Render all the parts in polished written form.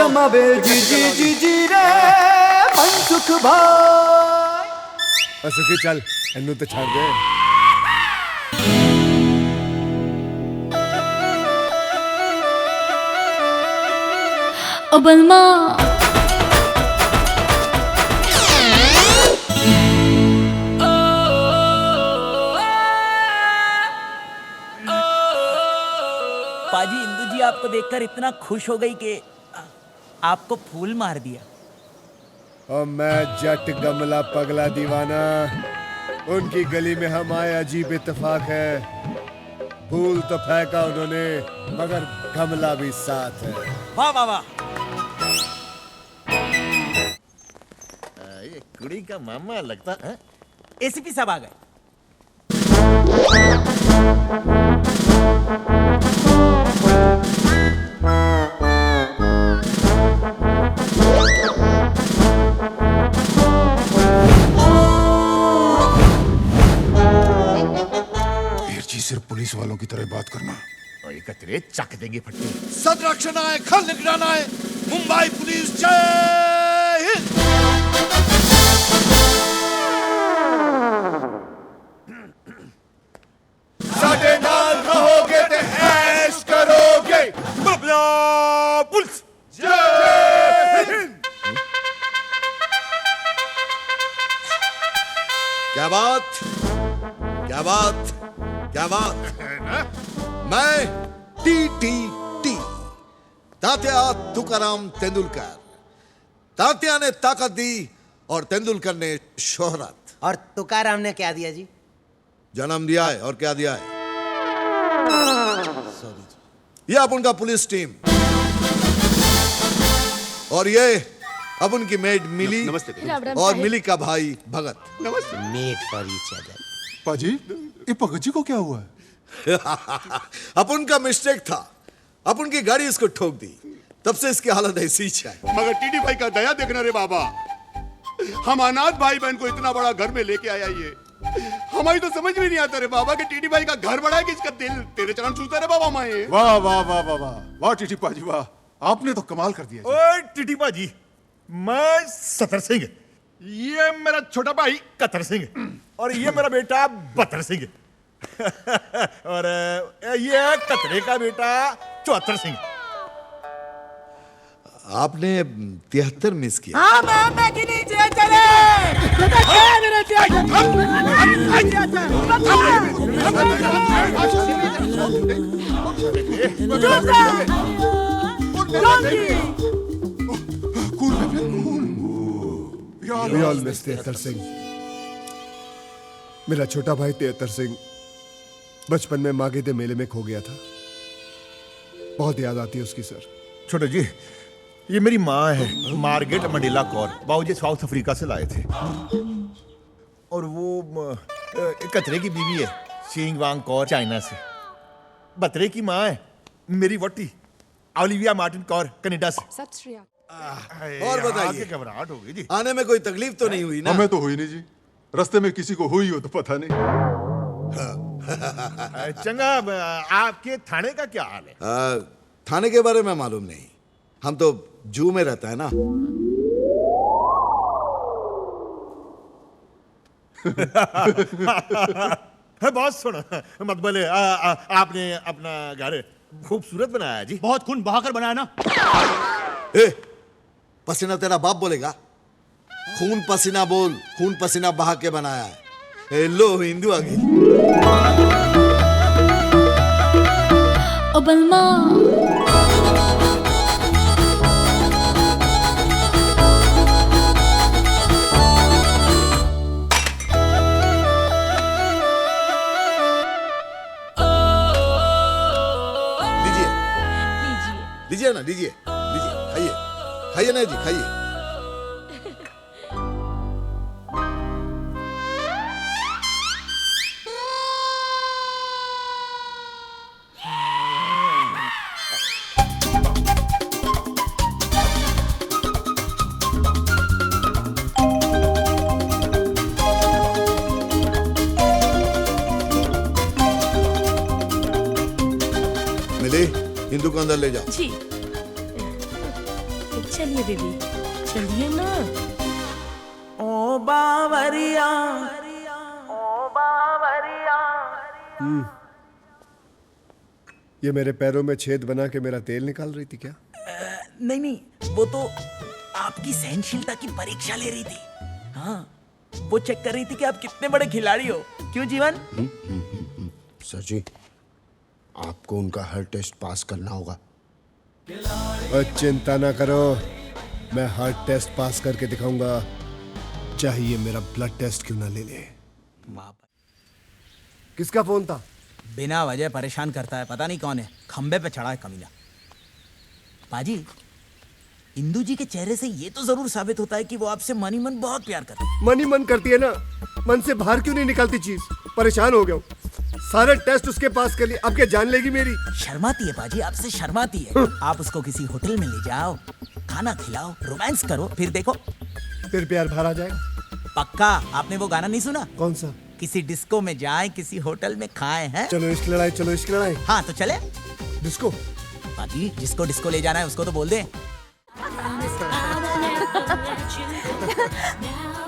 रमावे जी जी जी जी रे मनसुख भाई। सुखी चल इन्नू तो छाड़ दे। ओ बलमा पाजी, इंदु जी आपको देखकर इतना खुश हो गई कि आपको फूल मार दिया। और मैं जट गमला पगला दीवाना, उनकी गली में हम आए अजीब इत्तेफाक है। फूल तो फेंका उन्होंने मगर गमला भी साथ है। वाह वाह वाह। ये कुड़ी का मामा लगता है। एसीपी साहब आ गए। सिर्फ पुलिस वालों की तरह बात करना। और ये कतरे चक देंगे फट्टी। सदरक्षणाय खलनिग्रहणाय मुंबई पुलिस जय हिंद। साडे नाल रहोगे ते ऐश करोगे। बबला पुलिस जय हिंद। क्या बात, क्या बात, क्या बात। मैं टी तात्या तुकाराम तेंदुलकर। तात्या ने ताकत दी और तेंदुलकर ने शोहरत। और तुकाराम ने क्या दिया जी? जन्म दिया है और क्या दिया है। ये अब उनका पुलिस टीम और ये अब उनकी मेड मिली। नमस्ते। और मिली का भाई Bhagat. Made for each other. पाजी, ये भगत जी को क्या हुआ है? अपन का मिस्टेक था। अपन की गाड़ी इसको ठोक दी, तब से इसकी हालत ऐसी ही है। मगर टीडी भाई का दया देखना रे बाबा। हम अनाथ भाई बहन को इतना बड़ा घर में लेके आया ये। हमारी तो समझ में नहीं आता रे बाबा कि टीडी भाई का घर बड़ा है कि इसका दिल तेरे चरण छूता रे बाबा। माए वाह वाह वाह वाह वाह वाह टीडी पाजी वाह, आपने तो कमाल कर दिया। ओए टिटी बाजी, मैं सतर सिंह, ये मेरा छोटा भाई कतर सिंह और ये मेरा बेटा बतर सिंह और ये कतरे का बेटा चौहत्तर सिंह। आपने 73 मिस किया। हाँ मैं के नीचे चले। We all miss 73 Singh. मेरा छोटा भाई 73 सिंह बचपन में मागे दे मेले में खो गया था। बहुत याद आती है उसकी सर। छोटे जी, ये मेरी माँ है मार्गरेट मंडेला कौर। बाबूजी साउथ अफ्रीका से लाए थे। और वो कतरे की बीवी है सिंग वांग कौर, चाइना से। बतरे की माँ है मेरी वोटी ओलिविया मार्टिन कौर, कनाडा से। और बताइए, घबराहट हो गई जी। आने में कोई तकलीफ तो नहीं हुई ना? हमें तो हुई नहीं जी, रास्ते में किसी को हुई हो तो पता नहीं। चंगा, आपके थाने का क्या हाल है? थाने के बारे में मालूम नहीं, हम तो जू में रहता है ना। बॉस सुनो, मत बोले। आपने अपना घर खूबसूरत बनाया जी। बहुत खून बहाकर बनाया ना। पसीना तेरा बाप बोलेगा। खून पसीना बोल, खून पसीना बहा के बनाया है। लो हिंदू आ गई। ओ बलमा लीजिए ना, लीजिए लीजिए, खाइए खाइए ना जी, खाइए। मिली, हिंदू को अंदर ले जाओ। जी। चलिए दीदी, चलिए ना। ओ बावरिया, ये मेरे पैरों में छेद बना के मेरा तेल निकाल रही थी क्या? नहीं नहीं, वो तो आपकी सहनशीलता की परीक्षा ले रही थी। हाँ, वो चेक कर रही थी कि आप कितने बड़े खिलाड़ी हो। क्यों जीवन? सर जी, आपको उनका हर टेस्ट पास करना होगा। और चिंता ना करो, मैं हर टेस्ट पास करके दिखाऊंगा, चाहिए मेरा ब्लड टेस्ट क्यों ना ले ले। किसका फोन था? बिना वजह परेशान करता है, पता नहीं कौन है, खंबे पे चढ़ा है कमीना। पाजी, इंदू जी के चेहरे से ये तो जरूर साबित होता है कि वो आपसे मन ही मन बहुत प्यार करते हैं। मन ही मन करती है ना, मन से बाहर क्यों नहीं निकलती चीज? परेशान हो गया हूं। सारे टेस्ट उसके पास कर लिए, अब क्या जान लेगी मेरी? शर्माती है पाजी, आपसे शर्माती है। आप उसको किसी होटल में ले जाओ, खाना खिलाओ, रोमांस करो, फिर देखो फिर प्यार भरा जाएगा। पक्का। आपने वो गाना नहीं सुना? कौन सा? किसी डिस्को में जाए, किसी होटल में खाए हैं। चलो इश्क लड़ाई, चलो इश्क लड़ाई। हाँ तो चले। डिस्को? पाजी, जिसको डिस्को ले जाना है उसको तो बोल दे।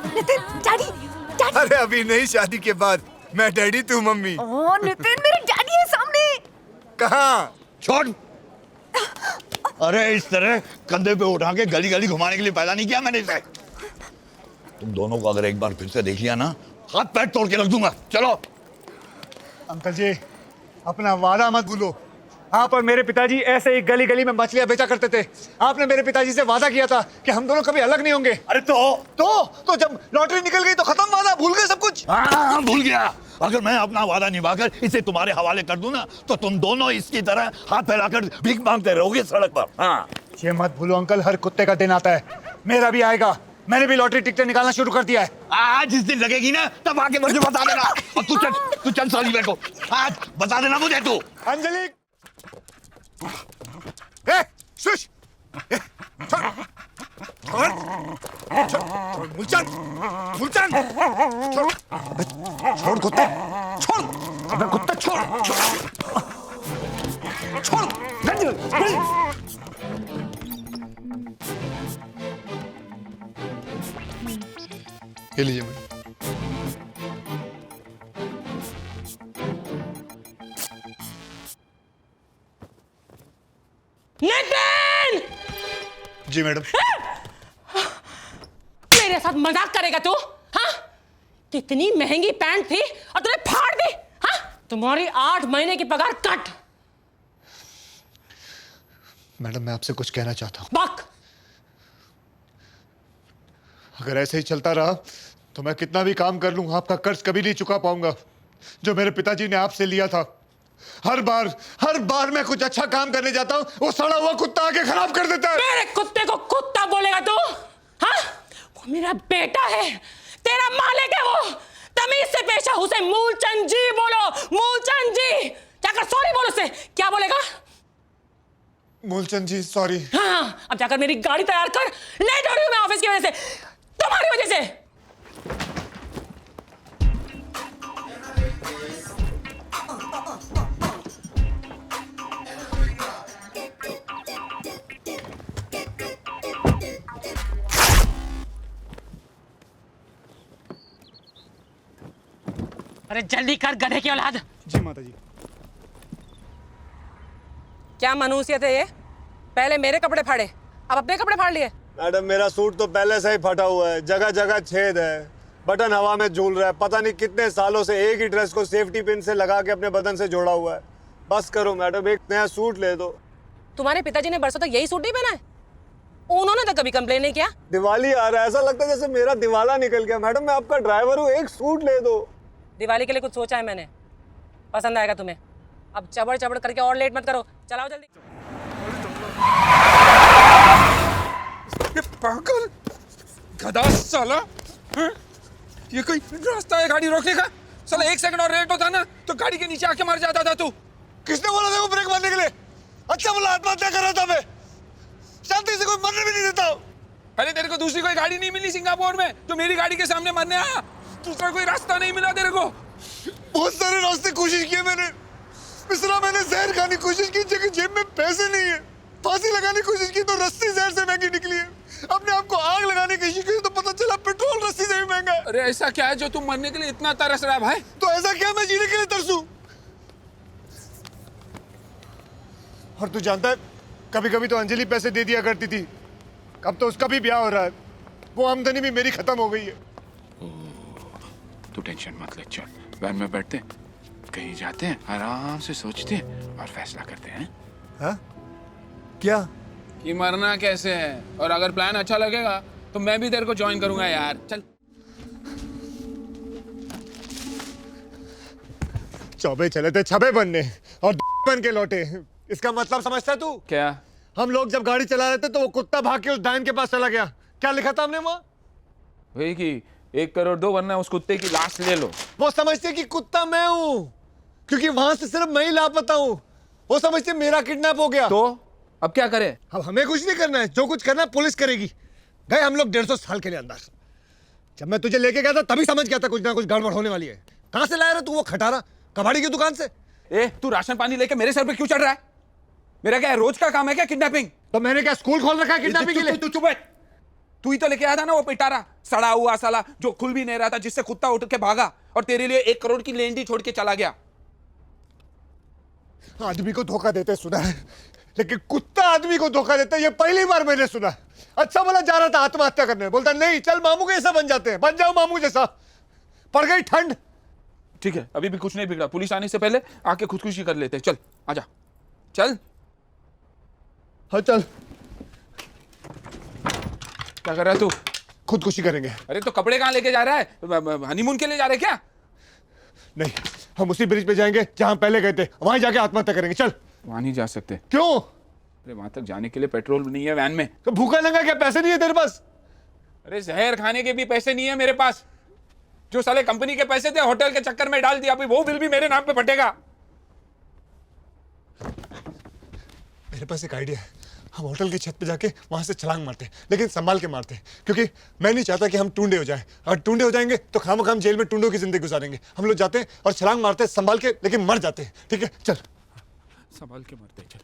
Nitin, daddy, daddy. अरे अभी नहीं, शादी के बाद। मैं डैडी, तू मम्मी। ओह नितिन, मेरे डैडी है सामने। कहाँ? छोड़। अरे इस तरह कंधे पे उठा के गली गली घुमाने के लिए पैदा नहीं किया मैंने इसे। तुम दोनों को अगर एक बार फिर से देख लिया ना, हाथ पैर तोड़ के रख दूंगा। चलो। अंकल जी, अपना वादा मत भूलो। आप और मेरे पिताजी ऐसे ही गली गली में मछलियां बेचा करते थे। आपने मेरे पिताजी से वादा किया था कि हम दोनों कभी अलग नहीं होंगे। अरे तो जब लॉटरी निकल गई तो खत्म वादा, भूल गए सब कुछ। हाँ, भूल गया। अगर मैं अपना वादा निभाकर इसे तुम्हारे हवाले कर दूं ना, तो तुम दोनों इसकी तरह हाथ फैलाकर भीख मांगते रहोगे सड़क पर। हाँ, ये मत भूलो अंकल, हर कुत्ते का दिन आता है, मेरा भी आएगा। मैंने भी लॉटरी टिकटें निकालना शुरू कर दिया है। आज जिस दिन लगेगी ना, तब आके मुझे बता देना। और तू चल साली मेरे को आज बता देना मुझे। तू अंजलि, शुश, छोड़ कुत्ते, छोड़। अबे कुत्ता छोड़, छोड़। ये लीजिए मैडम। नितिन! जी मैडम। मेरे साथ मजाक करेगा तू? हाँ? कितनी महंगी पैंट थी और तूने फाड़ दी? हाँ? तुम्हारी 8 महीने की पगार कट। मैडम, मैं आपसे कुछ कहना चाहता हूँ। बक। अगर ऐसे ही चलता रहा तो मैं कितना भी काम कर लूं, आपका कर्ज कभी नहीं चुका पाऊंगा जो मेरे पिताजी ने आपसे लिया था। हर बार मैं कुछ अच्छा काम करने जाता हूं, वो सड़ा हुआ कुत्ता आके खराब कर देता है। मेरे कुत्ते को कुत्ता बोलेगा तू? हाँ? वो मेरा बेटा है, तेरा मालिक है वो। तमीज से पेश आ, उसे मूलचंद जी बोलो, मूलचंद जी। जाकर सॉरी बोलो उसे। क्या बोलेगा? मूलचंद जी सॉरी। हाँ, अब जाकर मेरी गाड़ी तैयार कर। लेट हो रही हूं मैं ऑफिस की वजह से, तुम्हारी वजह से। अरे जल्दी कर गधे की औलाद। जी माता जी। क्या मनुष्यत है ये? पहले मेरे कपड़े फाड़े, अब अपने कपड़े फाड़ लिए। मैडम, मेरा सूट तो पहले से ही फटा हुआ है, जगह जगह छेद है, बटन हवा में झूल रहा है। पता नहीं कितने सालों से एक ही ड्रेस को सेफ्टी पिन से लगा के अपने बदन से जोड़ा हुआ है। बस करो मैडम, एक नया सूट ले दो। तुम्हारे पिताजी ने बरसों तक यही सूट नहीं पहना है? उन्होंने तो कभी कंप्लेन नहीं किया। दिवाली आ रहा है, ऐसा लगता है जैसे मेरा दिवाला निकल गया। मैडम, मैं आपका ड्राइवर हूँ, एक सूट ले दो। दिवाली के लिए कुछ सोचा है मैंने, पसंद आएगा तुम्हें। अब चबड़ चबड़ करके और लेट मत करो, चलाओ जल्दी। ये पागल गधा साला, ये कोई रास्ता है गाड़ी रोकने का? साला 1 सेकंड और लेट होता ना तो गाड़ी के नीचे आके मर जाता था तू। किसने बोला था वो ब्रेक मारने के लिए? अच्छा बोला, आत्महत्या कर रहा था मैं, शांति से कोई मरने भी नहीं देता। पहले तेरे को दूसरी कोई गाड़ी नहीं मिली सिंगापुर में, तो मेरी गाड़ी के सामने मरने आया। दूसरा कोई रास्ता नहीं मिला तेरे को? बहुत सारे रास्ते कोशिश किए मैंने, मिश्रा, मैंने जहर खाने की कोशिश की, जेब में पैसे नहीं है। फांसी लगाने की कोशिश की तो रस्सी जहर से महंगी निकली है। अपने आप को आग लगाने की कोशिश की तो पता चला पेट्रोल रस्सी से भी महंगा है। अरे ऐसा क्या है जो तुम मरने के लिए इतना तरस रहा है भाई? तो ऐसा क्या मैं जीने के लिए तरसूं? और तू जानता है कभी कभी तो अंजलि पैसे दे दिया करती थी, अब तो उसका भी ब्याह हो रहा है, वो आमदनी भी मेरी खत्म हो गई है। तू टेंशन मत ले, चल वैन में बैठते हैं, कहीं जाते हैं, आराम से सोचते हैं और फैसला करते हैं। हाँ? क्या? कि मरना कैसे है, और अगर प्लान अच्छा लगेगा तो मैं भी तेरे को ज्वाइन करूंगा यार। चल चौबे चले थे छबे बनने और बन के लौटे। इसका मतलब समझता तू? क्या? हम लोग जब गाड़ी चला रहे थे तो वो कुत्ता भाग के उस डायन के पास चला गया। क्या लिखा था हमने वहां? वही कि 1 करोड़ दो वरना उस कुत्ते की लाश ले लो। वो समझते कि कुत्ता मैं हूं क्योंकि वहां से सिर्फ मैं ही लापता हूं। वो समझते मेरा किडनैप हो गया। तो अब क्या करें? अब हमें कुछ नहीं करना है, जो कुछ करना है पुलिस करेगी। गए हम लोग 150 साल के लिए अंदर। जब मैं तुझे लेके गया था तभी समझ गया था कुछ ना कुछ गड़बड़ होने वाली है। कहां से लाया रहा तू वो खटारा? कबाड़ी की दुकान से। ए, तू राशन पानी लेके मेरे सर पे क्यों चढ़ रहा है? मेरा क्या रोज का काम है क्या किडनैपिंग? तो मैंने क्या स्कूल खोल रखा है किडनैपिंग के लिए? तू चुप है। तू ही तो लेके आया था ना वो पिटारा, सड़ा हुआ साला जो खुल भी नहीं रहा था, जिससे कुत्ता उठ के भागा और तेरे लिए 1 करोड़ की लेंडी छोड़ के चला गया। आदमी को धोखा देते सुना है, लेकिन कुत्ता आदमी को धोखा देता है ये पहली बार मैंने सुना। अच्छा बोला जा रहा था आत्महत्या करने, बोलता नहीं चल मामू के जैसा बन जाते हैं, बन जाओ मामू जैसा। पड़ गई ठंड। ठीक है, अभी भी कुछ नहीं बिगड़ा, पुलिस आने से पहले आके खुदकुशी कर लेते हैं। चल आजा, चल। हाँ चल। क्या कर रहा है तू? खुदकुशी करेंगे। अरे तो कपड़े कहाँ लेके जा रहा है? हनीमून के लिए जा रहे क्या? नहीं, हम उसी ब्रिज पे जाएंगे जहां पहले गए थे, वहां जाके आत्महत्या करेंगे। चल। वहां नहीं जा सकते। क्यों? अरे वहां तक जाने के लिए पेट्रोल नहीं है वैन में। तो भूखा नंगा क्या पैसे नहीं है तेरे पास? अरे जहर खाने के भी पैसे नहीं है मेरे पास। जो साले कंपनी के पैसे थे होटल के चक्कर में डाल दिया, अभी वो बिल भी मेरे नाम पे फटेगा। मेरे पास एक आइडिया है, हम होटल की छत पे जाके वहां से छलांग मारते हैं, लेकिन संभाल के मारते हैं, क्योंकि मैं नहीं चाहता कि हम टूंडे हो जाएं। अगर टूंडे हो जाएंगे तो खामखाम जेल में टूंडों की जिंदगी गुजारेंगे। हम लोग जाते हैं और छलांग मारते हैं संभाल के, लेकिन मर जाते हैं। ठीक है चल। संभाल के मरते, चल।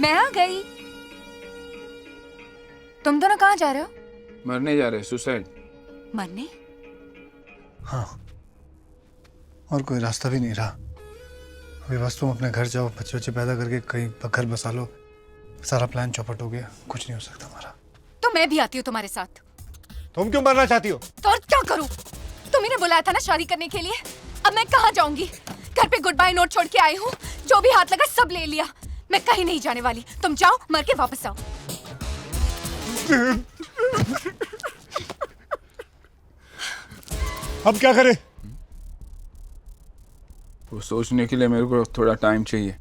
मैं आ गई। तुम दोनों कहाँ जा रहे हो? मरने जा रहे, सुसाइड। मरने? हाँ, और कोई रास्ता भी नहीं रहा। अभी बस तुम अपने घर जाओ, बच्चे बच्चे पैदा करके कहीं घर बसा लो, सारा प्लान चौपट हो गया, कुछ नहीं हो सकता हमारा। तो मैं भी आती हूँ तुम्हारे साथ। तुम क्यों मरना चाहती हो? तो और क्या करूँ? तुम्ही ने बुलाया था ना शादी करने के लिए, अब मैं कहाँ जाऊंगी? घर पे गुड बाय नोट छोड़ के आई हूँ, जो भी हाथ लगा सब ले लिया। मैं कहीं नहीं जाने वाली, तुम जाओ मर के वापस आओ। अब क्या करें? वो सोचने के लिए मेरे को थोड़ा टाइम चाहिए।